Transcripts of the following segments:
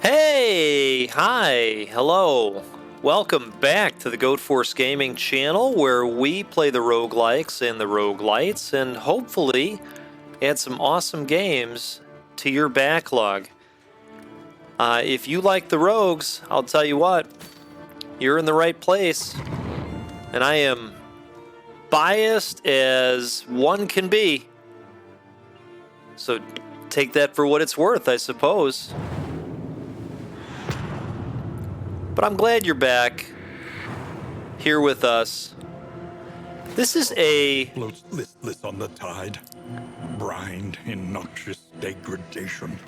Hey, hi, hello. Welcome back to the Goat Force Gaming channel where we play the roguelikes and the roguelites and hopefully add some awesome games to your backlog. If you like the rogues, I'll tell you what, you're in the right place. And I am biased as one can be. So take that for what it's worth, I suppose. But I'm glad you're back here with us. This is a... Floats listless on the tide, brined in noxious degradation.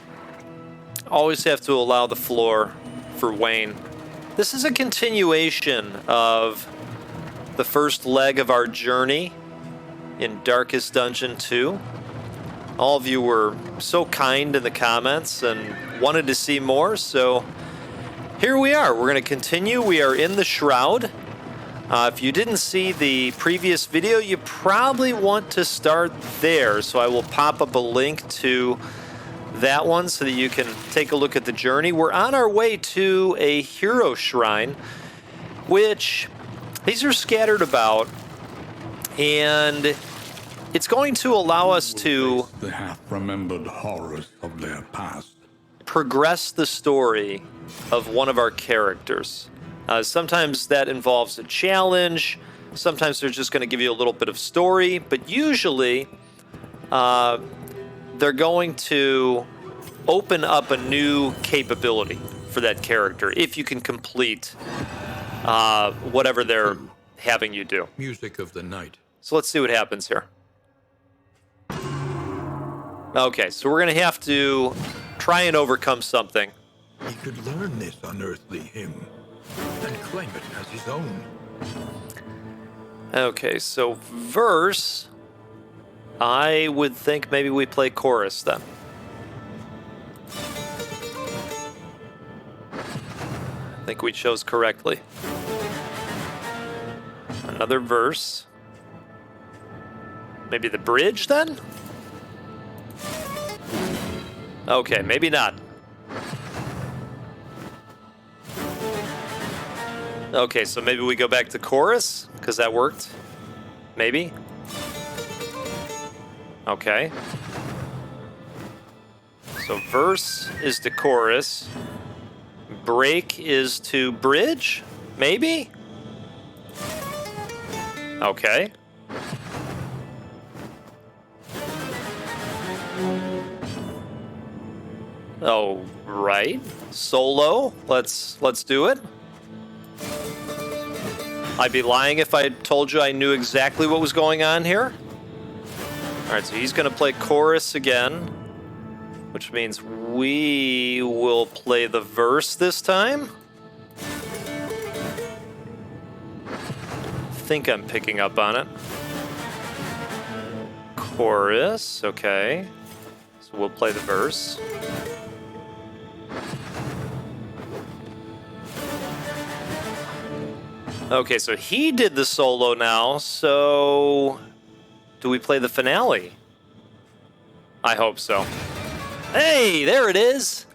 Always have to allow the floor for Wayne. This is a continuation of the first leg of our journey in Darkest Dungeon 2. All of you were so kind in the comments and wanted to see more, so here we are. We're going to continue. We are in the Shroud. If you didn't see the previous video, you probably want to start there. So I will pop up a link to that one so that you can take a look at the journey. We're on our way to a hero shrine, which these are scattered about, and it's going to allow us to the half-remembered horrors of their past. Progress the story of one of our characters. Sometimes that involves a challenge. Sometimes they're just going to give you a little bit of story, but usually they're going to open up a new capability for that character if you can complete whatever they're having you do. Music of the night. So let's see what happens here. Okay, so we're going to have to try and overcome something. He could learn this unearthly hymn and claim it as his own. Okay, so verse, I would think maybe we play chorus then. I think we chose correctly. Another verse. Maybe the bridge then? Okay, maybe not. Okay, so maybe we go back to chorus, because that worked. Maybe. Okay. So verse is to chorus. Break is to bridge? Maybe? Okay. Oh, right. Solo. Let's do it. I'd be lying if I told you I knew exactly what was going on here. All right, so he's going to play chorus again, which means we will play the verse this time. I think I'm picking up on it. Chorus, okay. So we'll play the verse. Okay, so he did the solo now, so do we play the finale? I hope so. Hey, there it is!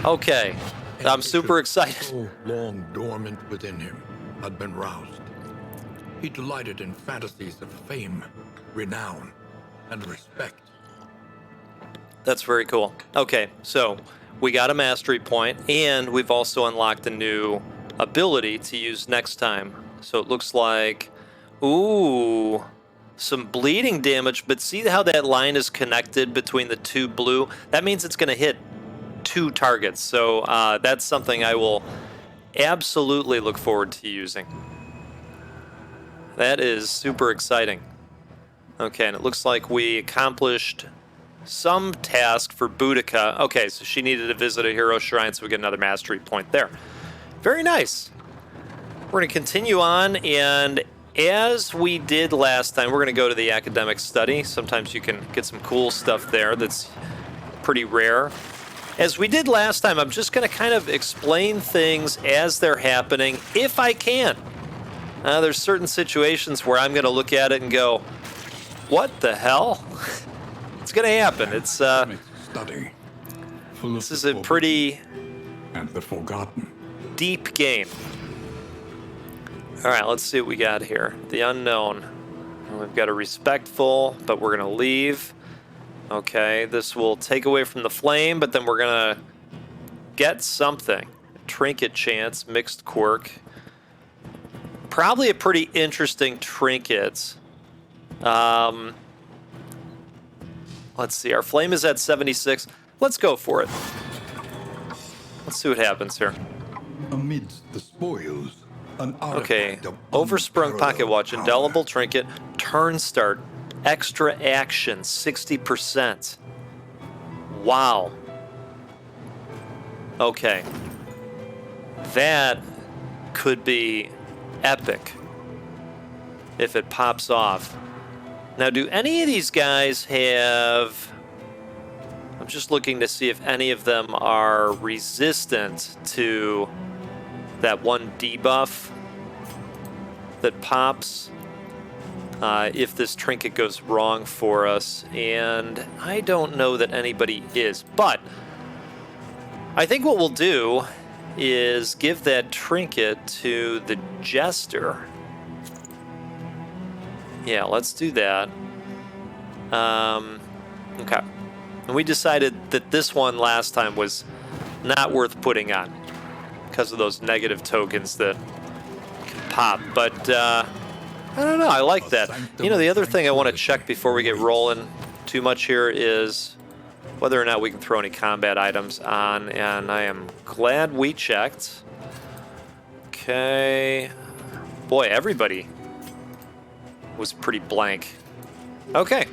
Okay, I'm super excited. So long dormant within him had been roused. He delighted in fantasies of fame, renown, and respect. That's very cool. Okay, so we got a mastery point, and we've also unlocked a new ability to use next time. So it looks like, ooh, some bleeding damage, but see how that line is connected between the two blue? That means it's going to hit two targets. So that's something I will absolutely look forward to using. That is super exciting. Okay, and it looks like we accomplished some task for Boudica. Okay, so she needed to visit a hero shrine, so we get another mastery point there. Very nice. We're going to continue on, and as we did last time, we're going to go to the academic study. Sometimes you can get some cool stuff there that's pretty rare. As we did last time, I'm just going to kind of explain things as they're happening, if I can. There's certain situations where I'm going to look at it and go, what the hell? It's going to happen. It's study. full This of is the a pretty and the forgotten. deep game. All right, let's see what we got here. The unknown. We've got a respectful, but we're going to leave. Okay, this will take away from the flame, but then we're going to get something. Trinket chance, mixed quirk. Probably a pretty interesting trinket. Let's see, our flame is at 76. Let's go for it. Let's see what happens here. Amidst the spoils, an Okay, artifact of oversprung pocket unparalleled watch, power. indelible trinket, turn start, extra action, 60%. Wow. Okay. That could be epic if it pops off. Now, do any of these guys have... I'm just looking to see if any of them are resistant to that one debuff that pops if this trinket goes wrong for us. And I don't know that anybody is. But I think what we'll do is give that trinket to the Jester. Yeah, let's do that. Okay. And we decided that this one last time was not worth putting on because of those negative tokens that can pop. But I don't know. I like that. You know, the other thing I want to check before we get rolling too much here is whether or not we can throw any combat items on. And I am glad we checked. Okay. Boy, everybody was pretty blank. Okay.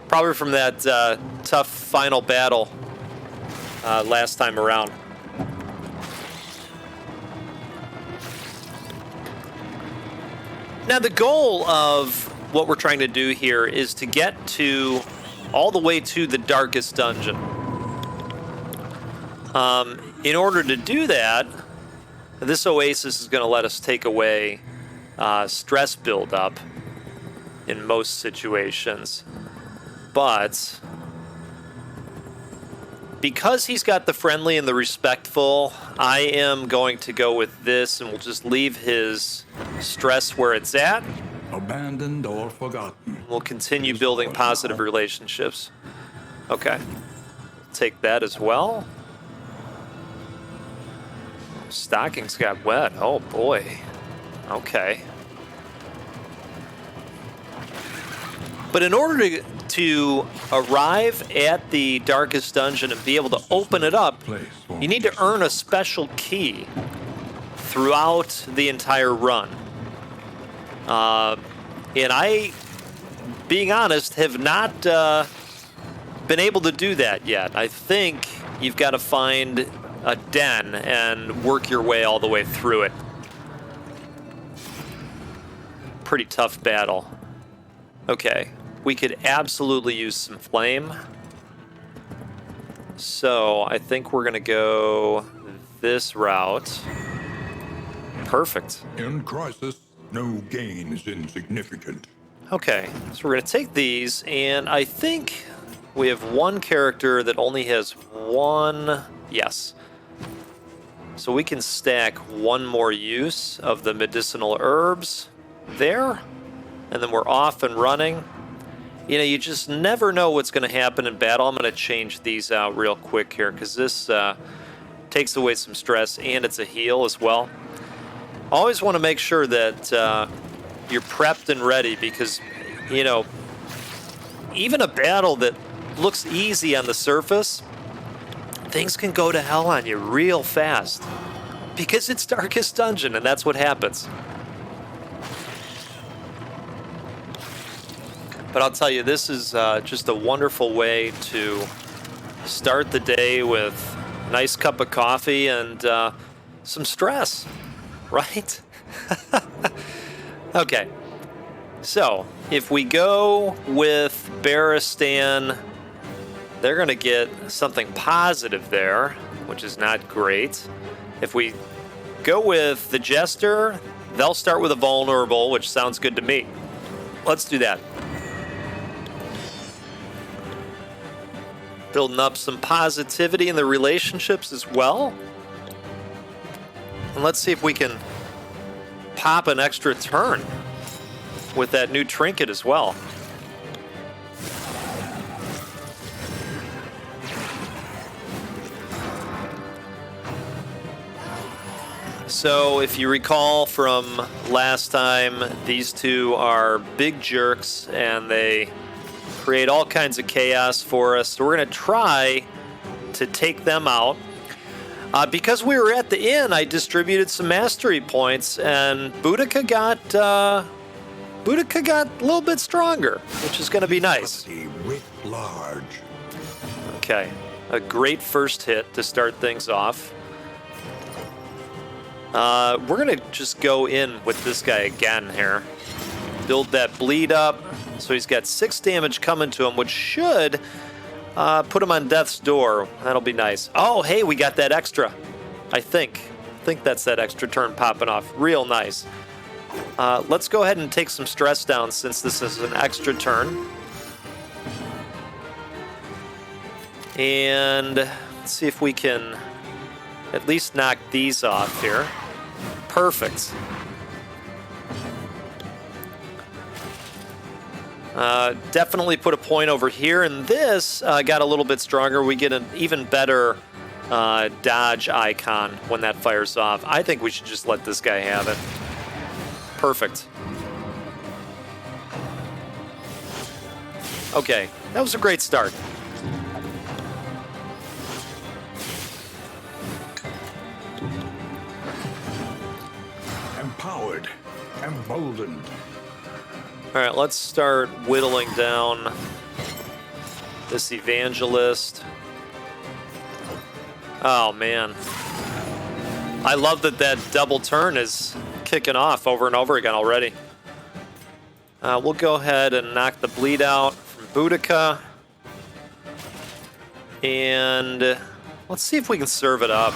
Probably from that tough final battle last time around. Now, the goal of what we're trying to do here is to get to all the way to the darkest dungeon. In order to do that, this oasis is going to let us take away stress buildup in most situations. But because he's got the friendly and the respectful, I am going to go with this, and we'll just leave his stress where it's at. Abandoned or forgotten. We'll continue building positive relationships. Okay. Take that as well. Stockings got wet. Oh boy. Okay. But in order to arrive at the darkest dungeon and be able to open it up, you need to earn a special key throughout the entire run. And I, being honest, have not been able to do that yet. I think you've got to find a den and work your way all the way through it. Pretty tough battle. Okay, we could absolutely use some flame. So I think we're gonna go this route. Perfect. In crisis, no gain is insignificant. Okay, so we're gonna take these, and I think we have one character that only has one. Yes. So we can stack one more use of the medicinal herbs there, and then we're off and running. You know, you just never know what's going to happen in battle. I'm going to change these out real quick here because this takes away some stress, and it's a heal as well. Always want to make sure that you're prepped and ready because, you know, even a battle that looks easy on the surface, things can go to hell on you real fast because it's Darkest Dungeon, and that's what happens. But I'll tell you, this is just a wonderful way to start the day with a nice cup of coffee and some stress, right? Okay, so if we go with Barristan, they're going to get something positive there, which is not great. If we go with the Jester, they'll start with a vulnerable, which sounds good to me. Let's do that. Building up some positivity in the relationships as well. And let's see if we can pop an extra turn with that new trinket as well. So if you recall from last time, these two are big jerks and they create all kinds of chaos for us. So we're going to try to take them out. Because we were at the inn, I distributed some mastery points, and Boudica got a little bit stronger, which is going to be nice. Large. Okay, a great first hit to start things off. We're going to just go in with this guy again here. Build that bleed up. So he's got 6 damage coming to him, which should put him on death's door. That'll be nice. Oh, hey, we got that extra. I think that's that extra turn popping off. Real nice. Let's go ahead and take some stress down since this is an extra turn. And let's see if we can at least knock these off here. Perfect. Definitely put a point over here, and this got a little bit stronger. We get an even better dodge icon when that fires off. I think we should just let this guy have it. Perfect. Okay, that was a great start. Empowered, emboldened. All right, let's start whittling down this evangelist. Oh, man. I love that double turn is kicking off over and over again already. We'll go ahead and knock the bleed out from Boudica. And let's see if we can serve it up.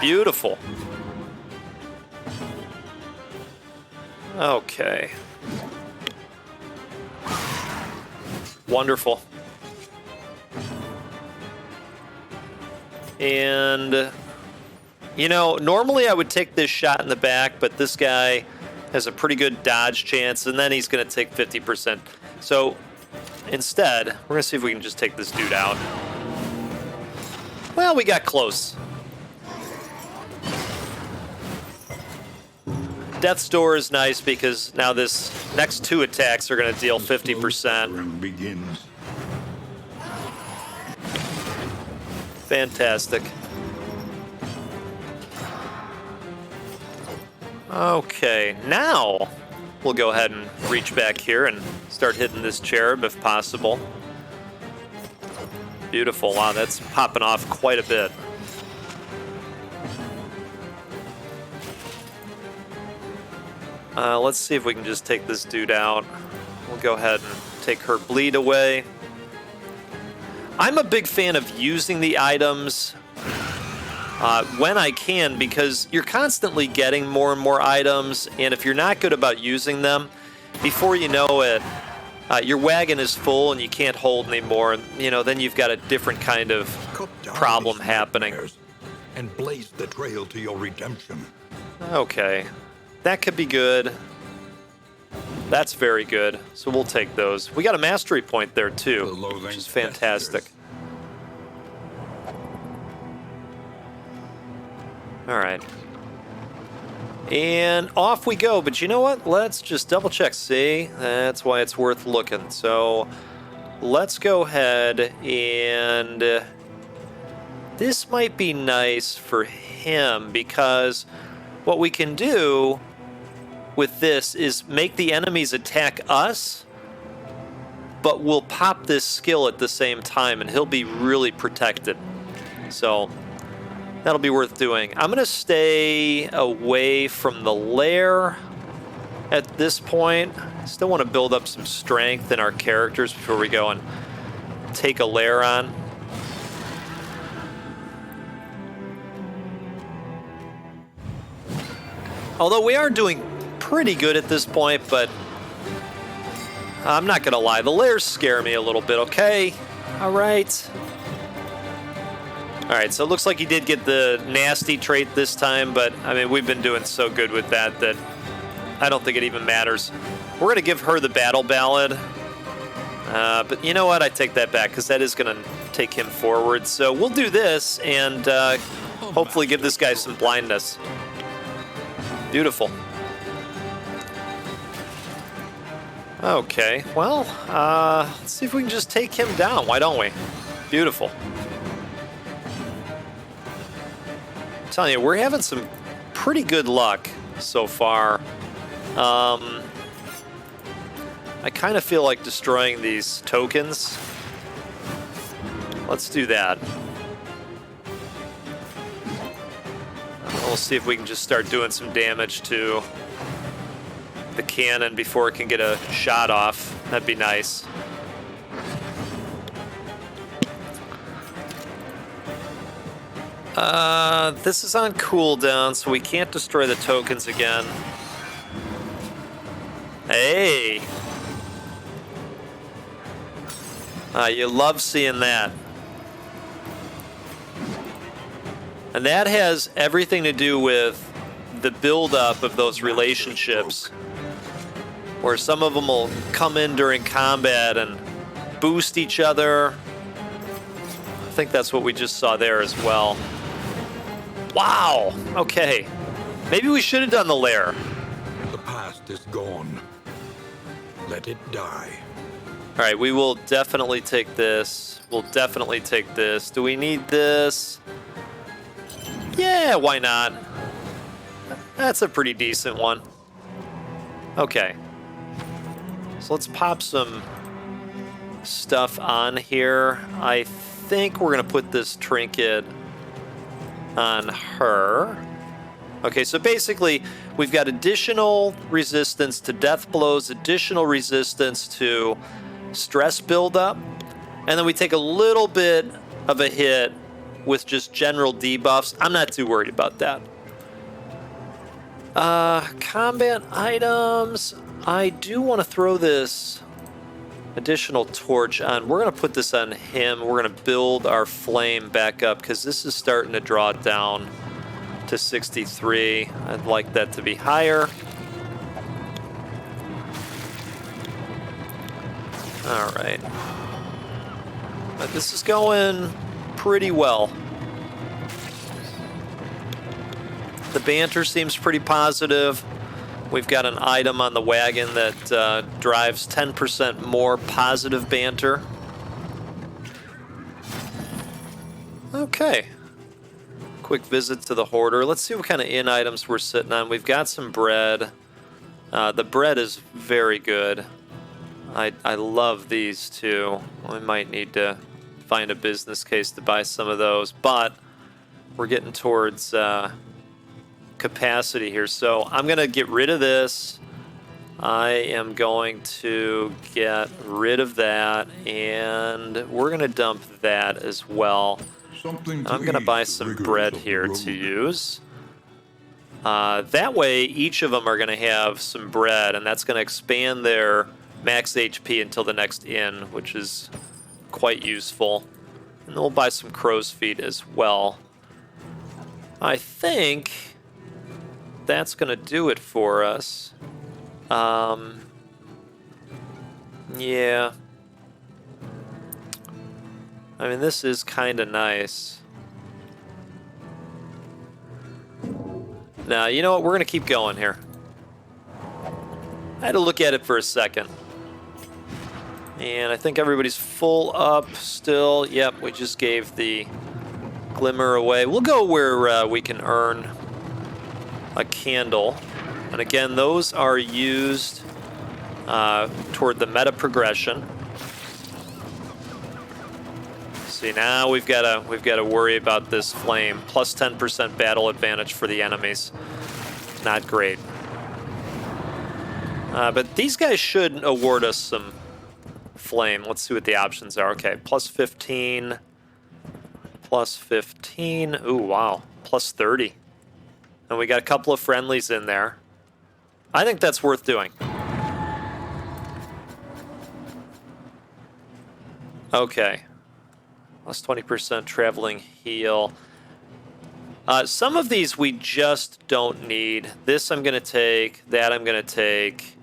Beautiful. Okay. Wonderful. And, you know, normally I would take this shot in the back, but this guy has a pretty good dodge chance, and then he's going to take 50%. So instead, we're going to see if we can just take this dude out. Well, we got close. Death's Door is nice because now this next 2 attacks are going to deal 50%. Begins. Fantastic. Okay, now we'll go ahead and reach back here and start hitting this cherub if possible. Beautiful. Wow, that's popping off quite a bit. Let's see if we can just take this dude out. We'll go ahead and take her bleed away. I'm a big fan of using the items when I can, because you're constantly getting more and more items, and if you're not good about using them, before you know it, your wagon is full and you can't hold anymore, and you know, then you've got a different kind of problem happening. And blaze the trail to your redemption. Okay, that could be good. That's very good. So we'll take those. We got a mastery point there too, which is fantastic. All right. And off we go. But you know what? Let's just double check. See, that's why it's worth looking. So let's go ahead and this might be nice for him, because what we can do with this is make the enemies attack us, but we'll pop this skill at the same time and he'll be really protected. So that'll be worth doing. I'm going to stay away from the lair at this point. Still want to build up some strength in our characters before we go and take a lair on. Although we are doing pretty good at this point, but I'm not going to lie. The lairs scare me a little bit, okay? All right. All right, so it looks like he did get the nasty trait this time, but, I mean, we've been doing so good with that I don't think it even matters. We're going to give her the battle ballad. But you know what? I take that back, because that is going to take him forward. So we'll do this and hopefully give this guy some blindness. Beautiful. Okay, well, let's see if we can just take him down. Why don't we? Beautiful. I'm telling you, we're having some pretty good luck so far. I kind of feel like destroying these tokens. Let's do that. We'll see if we can just start doing some damage to the cannon before it can get a shot off. That'd be nice. This is on cooldown, so we can't destroy the tokens again. Hey! You love seeing that. And that has everything to do with the build-up of those relationships, where some of them will come in during combat and boost each other. I think that's what we just saw there as well. Wow! Okay. Maybe we should have done the lair. The past is gone. Let it die. All right, we will definitely take this. We'll definitely take this. Do we need this? Yeah, why not? That's a pretty decent one. Okay. So let's pop some stuff on here. I think we're going to put this trinket on her. Okay, so basically, we've got additional resistance to death blows, additional resistance to stress buildup, and then we take a little bit of a hit with just general debuffs. I'm not too worried about that. Combat items. I do want to throw this additional torch on. We're going to put this on him. We're going to build our flame back up because this is starting to draw down to 63. I'd like that to be higher. All right. But this is going pretty well. The banter seems pretty positive. We've got an item on the wagon that drives 10% more positive banter. Okay. Quick visit to the hoarder. Let's see what kind of inn items we're sitting on. We've got some bread. The bread is very good. I love these too. We might need to find a business case to buy some of those, but we're getting towards capacity here. So I'm going to get rid of this. I am going to get rid of that, and we're going to dump that as well. I'm going to buy some bread here to use. That way, each of them are going to have some bread, and that's going to expand their max HP until the next inn, which is quite useful. And then we'll buy some crow's feet as well. I think that's going to do it for us. Yeah. I mean, this is kind of nice. Now, you know what? We're going to keep going here. I had to look at it for a second. And I think everybody's full up still. Yep, we just gave the glimmer away. We'll go where we can earn a candle. And again, those are used toward the meta progression. See, now we've got to worry about this flame. Plus 10% battle advantage for the enemies. Not great. But these guys should award us some flame. Let's see what the options are. Okay, plus 15. Plus 15. Ooh, wow. Plus 30. And we got a couple of friendlies in there. I think that's worth doing. Okay. Plus 20% traveling heal. Some of these we just don't need. This I'm going to take. That I'm going to take.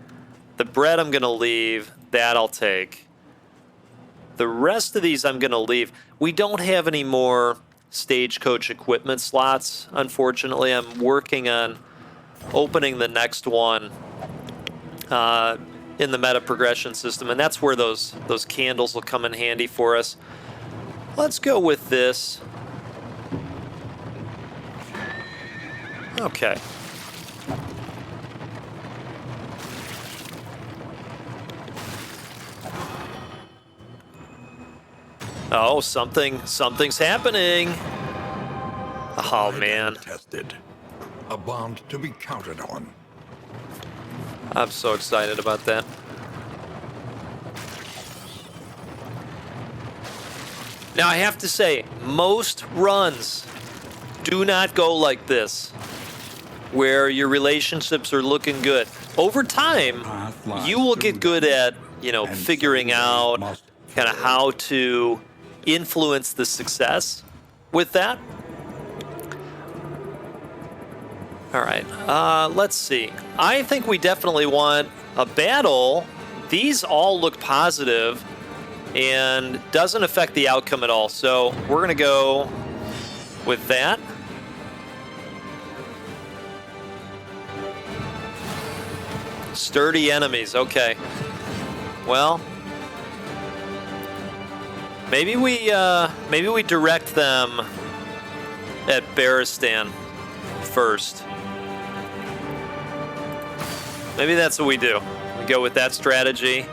The bread I'm going to leave. That I'll take. The rest of these I'm going to leave. We don't have any more stagecoach equipment slots, unfortunately. I'm working on opening the next one in the meta progression system, and that's where those candles will come in handy for us. Let's go with this. Okay. Oh, something's happening. Oh, man. Tested. A bond to be counted on. I'm so excited about that. Now, I have to say, most runs do not go like this, where your relationships are looking good. Over time, you will get good at, figuring out kind of how to influence the success with that. All right, let's see. I think we definitely want a battle. These all look positive and doesn't affect the outcome at all. So we're going to go with that. Sturdy enemies. Okay. Well, maybe we direct them at Baristan first. Maybe that's what we do. We go with that strategy,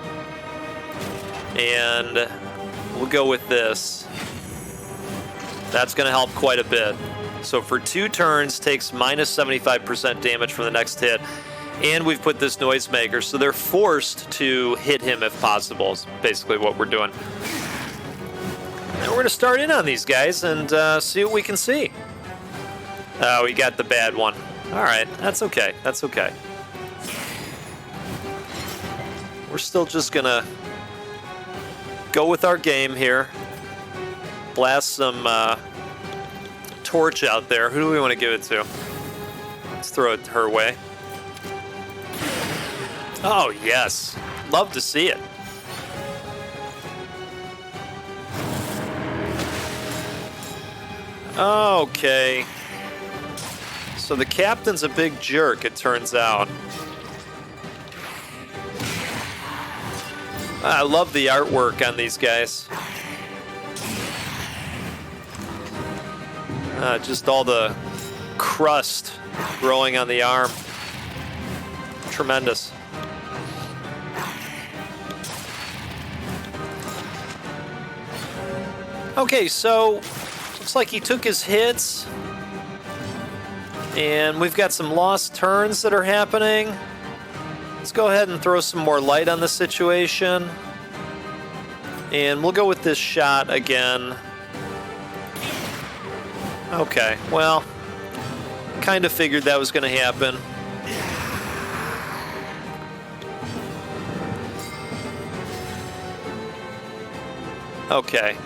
and we'll go with this. That's going to help quite a bit. So for 2 turns, takes minus 75% damage from the next hit. And we've put this noisemaker, so they're forced to hit him if possible, is basically what we're doing. And we're going to start in on these guys and see what we can see. Oh, we got the bad one. All right, that's okay. That's okay. We're still just going to go with our game here. Blast some torch out there. Who do we want to give it to? Let's throw it her way. Oh, yes. Love to see it. Okay. So the captain's a big jerk, it turns out. I love the artwork on these guys. Just all the crust growing on the arm. Tremendous. Okay, so looks like he took his hits. And we've got some lost turns that are happening. Let's go ahead and throw some more light on the situation. And we'll go with this shot again. Okay, well, kind of figured that was going to happen. Okay.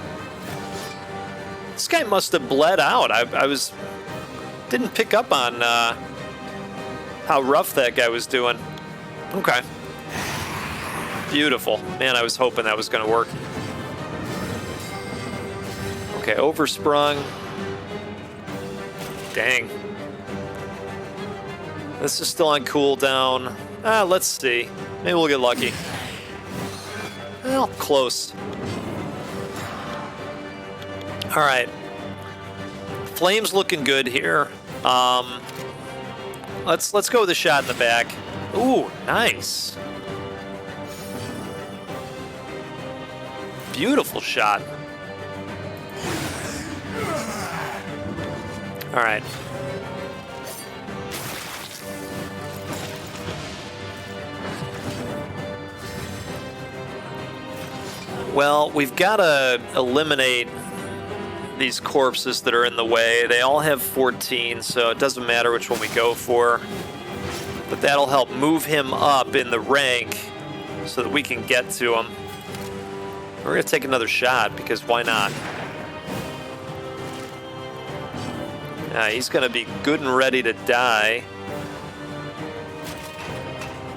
This guy must have bled out. I didn't pick up on how rough that guy was doing. Okay. Beautiful. Man, I was hoping that was going to work. Okay, oversprung. Dang. This is still on cooldown. Let's see. Maybe we'll get lucky. Well, close. All right. Flame's looking good here. Let's go with a shot in the back. Ooh, nice. Beautiful shot. All right. Well, we've got to eliminate these corpses that are in the way. They all have 14, so it doesn't matter which one we go for. But that'll help move him up in the rank so that we can get to him. We're going to take another shot, because why not? He's going to be good and ready to die.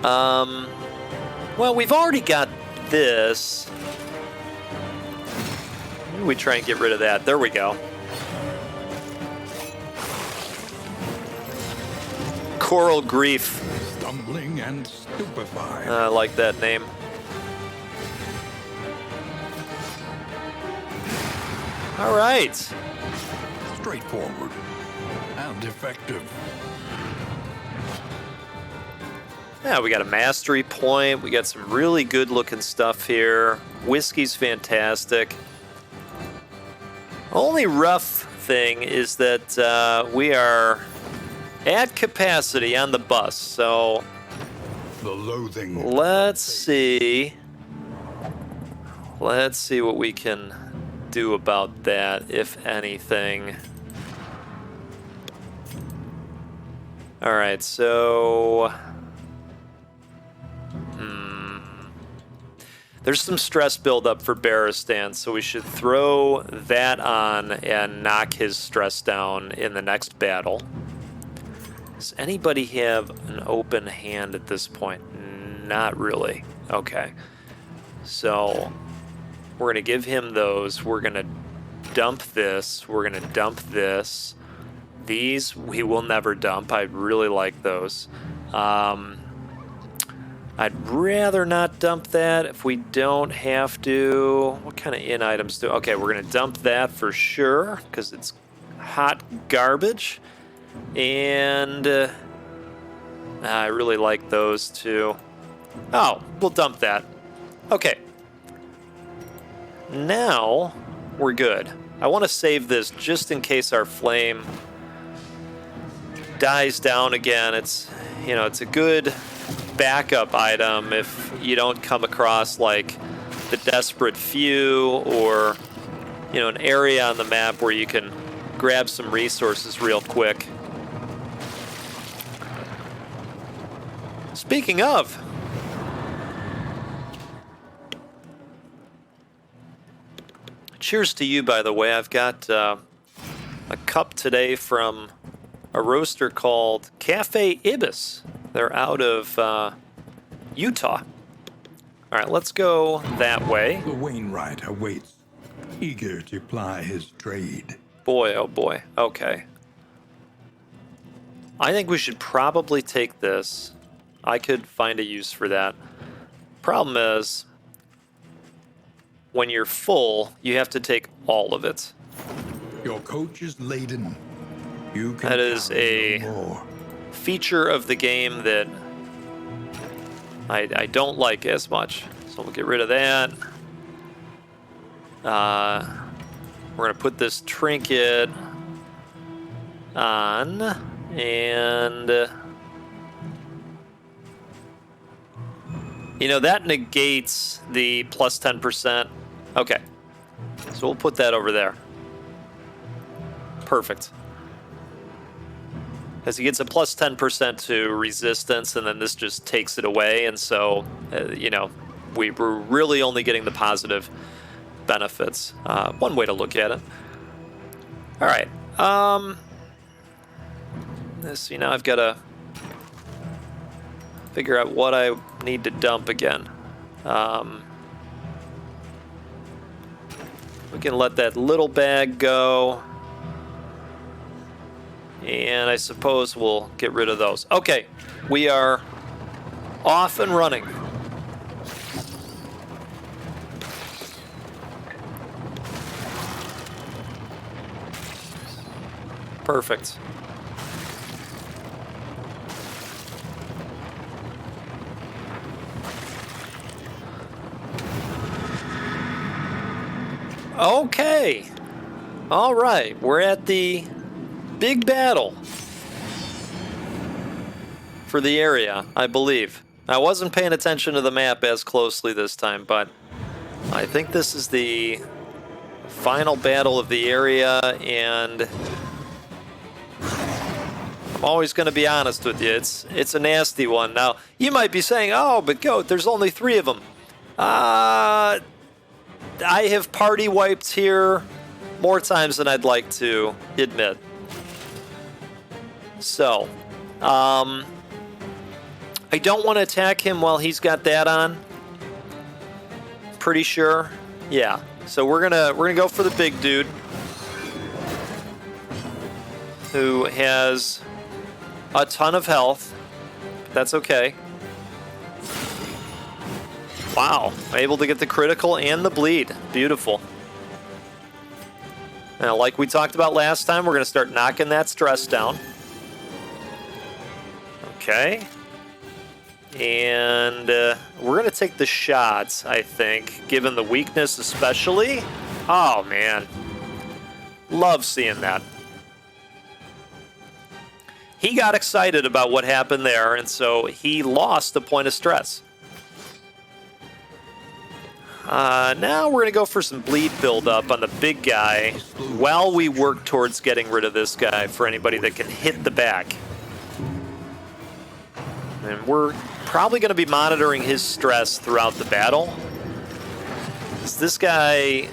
Well, we've already got this. Maybe we try and get rid of that. There we go. Coral Grief. Stumbling and stupefied. I like that name. All right. Straightforward and effective. Yeah, we got a mastery point. We got some really good looking stuff here. Whiskey's fantastic. Only rough thing is that we are at capacity on the bus. So The loathing. let's see. Let's see what we can do about that, if anything. All right, so there's some stress buildup for Barristan, so we should throw that on and knock his stress down in the next battle. Does anybody have an open hand at this point? Not really. Okay. So we're going to give him those. We're going to dump this. We're going to dump this. These we will never dump. I really like those. I'd rather not dump that if we don't have to. What kind of in items do? Okay, we're going to dump that for sure because it's hot garbage. And I really like those too. Oh, we'll dump that. Okay. Now we're good. I want to save this just in case our flame dies down again. It's, you know, it's a good backup item if you don't come across like the Desperate Few or, you know, an area on the map where you can grab some resources real quick. Speaking of, cheers to you, by the way. I've got a cup today from a roaster called Cafe Ibis. They're out of Utah. All right, let's go that way. The Wainwright awaits, eager to ply his trade. Boy, oh boy. Okay. I think we should probably take this. I could find a use for that. Problem is, when you're full, you have to take all of it. Your coach is laden. You can That is carry a no more. feature of the game that I don't like as much. So we'll get rid of that. We're going to put this trinket on, and you know, that negates the plus 10%. Okay, so we'll put that over there. Perfect. Because he gets a plus 10% to resistance, and then this just takes it away. And so, you know, we're really only getting the positive benefits. One way to look at it. All right. Let's see, now I've got to figure out what I need to dump again. We can let that little bag go. And I suppose we'll get rid of those. Okay, we are off and running. Perfect. Okay. All right, we're at the big battle for the area, I believe. I wasn't paying attention to the map as closely this time, but I think this is the final battle of the area, and I'm always going to be honest with you. It's a nasty one. Now, you might be saying, oh, but Goat, there's only 3 of them. I have party wiped here more times than I'd like to admit. So, I don't want to attack him while he's got that on. Pretty sure. Yeah. So we're gonna go for the big dude who has a ton of health. That's okay. Wow. Able to get the critical and the bleed. Beautiful. Now, like we talked about last time, we're going to start knocking that stress down. Okay. And we're going to take the shots, I think, given the weakness especially. Oh, man. Love seeing that. He got excited about what happened there, and so he lost the point of stress. Now we're going to go for some bleed buildup on the big guy while we work towards getting rid of this guy for anybody that can hit the back. And we're probably going to be monitoring his stress throughout the battle. This guy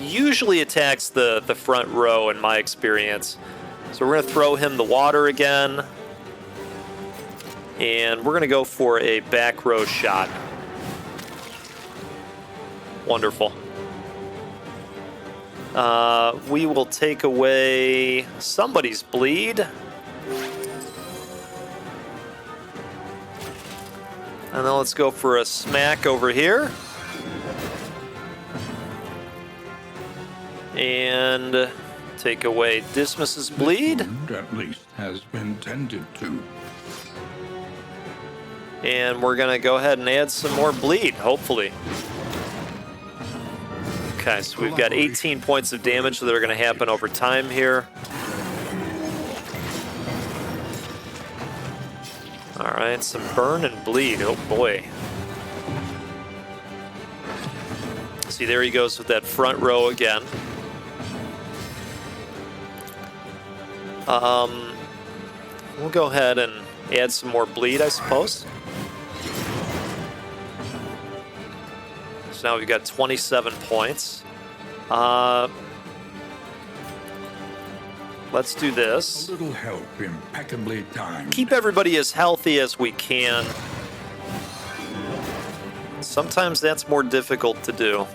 usually attacks the front row in my experience. So we're going to throw him the water again. And we're going to go for a back row shot. Wonderful. We will take away somebody's bleed. And then let's go for a smack over here. And take away Dismas's bleed. At least has been tended to. And we're going to go ahead and add some more bleed, hopefully. Okay, so we've got 18 points of damage that are going to happen over time here. All right, some burn and bleed. Oh, boy. See, there he goes with that front row again. We'll go ahead and add some more bleed, I suppose. So now we've got 27 points. Let's do this. A little help impeccably timed. Keep everybody as healthy as we can. Sometimes that's more difficult to do.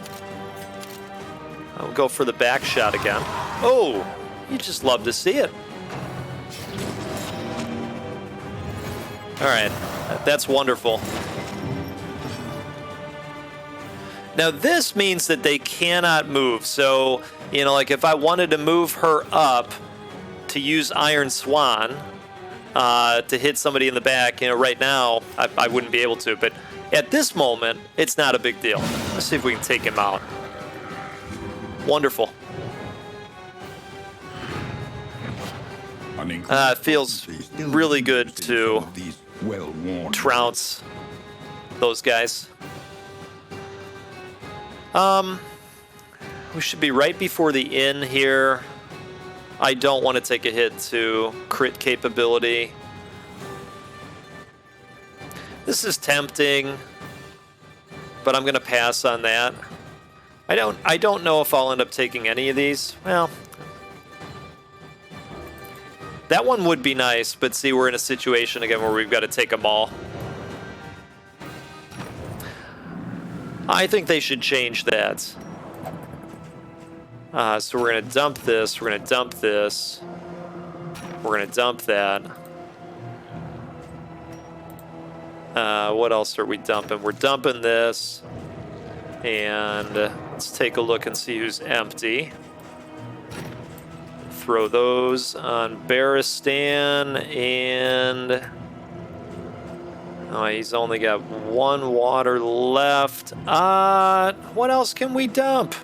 I'll go for the back shot again. Oh, you just love to see it. All right, that's wonderful. Now this means that they cannot move. So, you know, like if I wanted to move her up to use Iron Swan to hit somebody in the back, you know, right now I wouldn't be able to. But at this moment, it's not a big deal. Let's see if we can take him out. Wonderful. It feels really good to trounce those guys. We should be right before the inn here. I don't want to take a hit to crit capability. This is tempting, but I'm going to pass on that. I don't know if I'll end up taking any of these. Well, that one would be nice, but see, we're in a situation again where we've got to take them all. I think they should change that. So we're going to dump this, we're going to dump this, we're going to dump that. What else are we dumping? We're dumping this, and let's take a look and see who's empty. Throw those on Baristan, and oh, he's only got one water left. What else can we dump?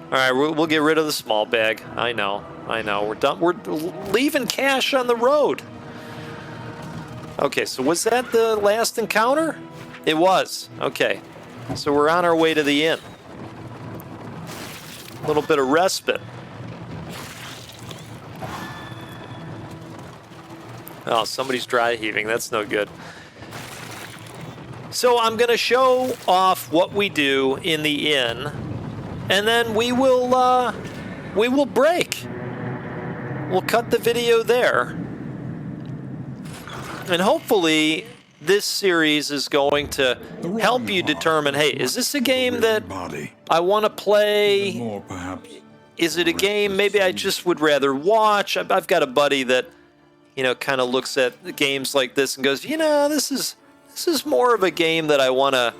All right, we'll get rid of the small bag. I know. We're done. We're leaving cash on the road. Okay, so was that the last encounter? It was. Okay, so we're on our way to the inn. A little bit of respite. Oh, somebody's dry heaving. That's no good. So I'm going to show off what we do in the inn, and then we will break. We'll cut the video there, And hopefully this series is going to help you determine, hey, is this a game that I want to play? More, perhaps. Is it a game maybe I just would rather watch? I've got a buddy that, kind of looks at games like this and goes, this is more of a game that I want to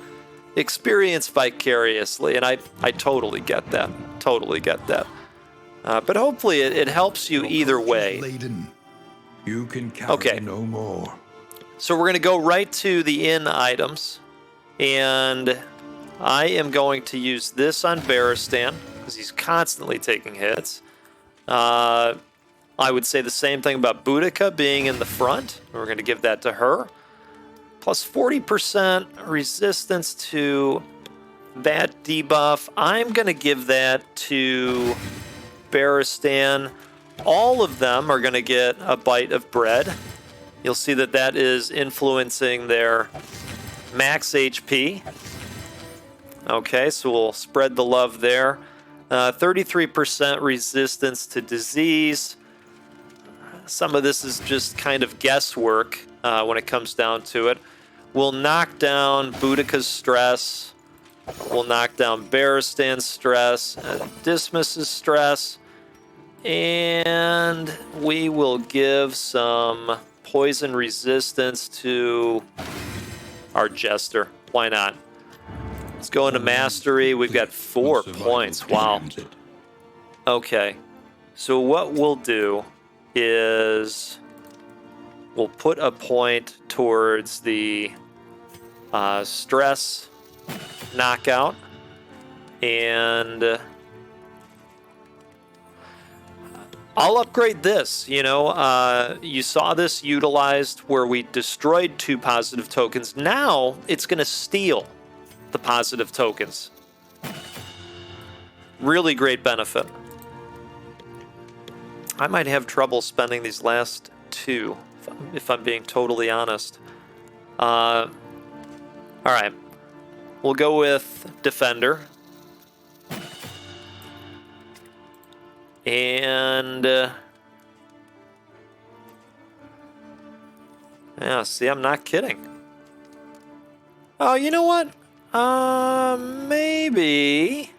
experience vicariously. And I totally get that. Totally get that. But hopefully it helps you either way. You can carry no more. So we're going to go right to the in items. And I am going to use this on Baristan because he's constantly taking hits. I would say the same thing about Boudica being in the front. We're going to give that to her. Plus 40% resistance to that debuff. I'm going to give that to Baristan. All of them are going to get a bite of bread. You'll see that that is influencing their max HP. Okay, so we'll spread the love there. 33% resistance to disease. Some of this is just kind of guesswork when it comes down to it. We'll knock down Boudica's stress. We'll knock down Baristan's stress, Dismas's stress, and we will give some poison resistance to our Jester. Why not? Let's go into Mastery. We've got 4 points. Wow. Okay. So what we'll do is we'll put a point towards the stress knockout, and I'll upgrade this. You saw this utilized where we destroyed 2 positive tokens. Now it's going to steal the positive tokens. Really great benefit. I might have trouble spending these last 2, if I'm being totally honest. All right. We'll go with Defender. And yeah, see, I'm not kidding. Oh, you know what? Maybe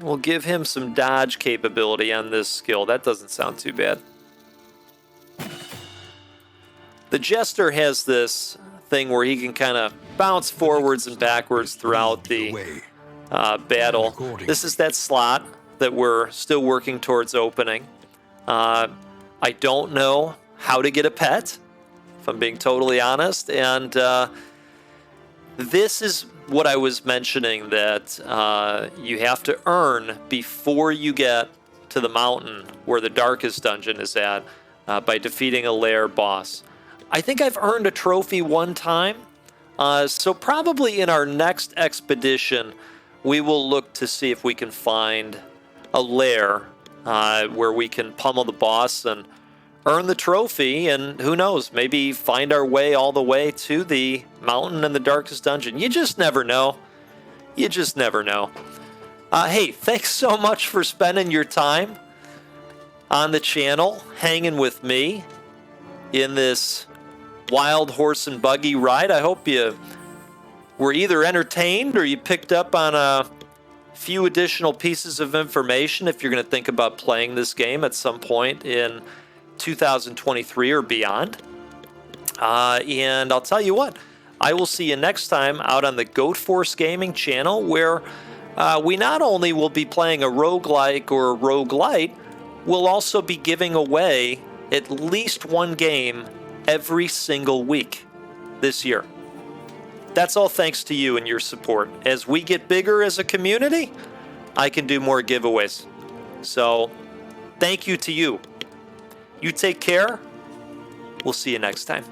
we'll give him some dodge capability on this skill. That doesn't sound too bad. The Jester has this thing where he can kind of bounce forwards and backwards throughout the battle. This is that slot that we're still working towards opening. I don't know how to get a pet, if I'm being totally honest, and this is what I was mentioning, that you have to earn before you get to the mountain where the darkest dungeon is at by defeating a lair boss. I think I've earned a trophy 1 time, so probably in our next expedition, we will look to see if we can find a lair where we can pummel the boss and earn the trophy, and who knows, maybe find our way all the way to the mountain and the darkest dungeon. You just never know. You just never know. Hey, thanks so much for spending your time on the channel, hanging with me in this wild horse and buggy ride. I hope you were either entertained or you picked up on a few additional pieces of information if you're going to think about playing this game at some point in 2023 or beyond. And I'll tell you what, I will see you next time out on the Goat Force Gaming channel, where we not only will be playing a roguelike or a roguelite, we'll also be giving away at least 1 game every single week this year. That's all thanks to you and your support. As we get bigger as a community, I can do more giveaways. So thank you to you. You take care. We'll see you next time.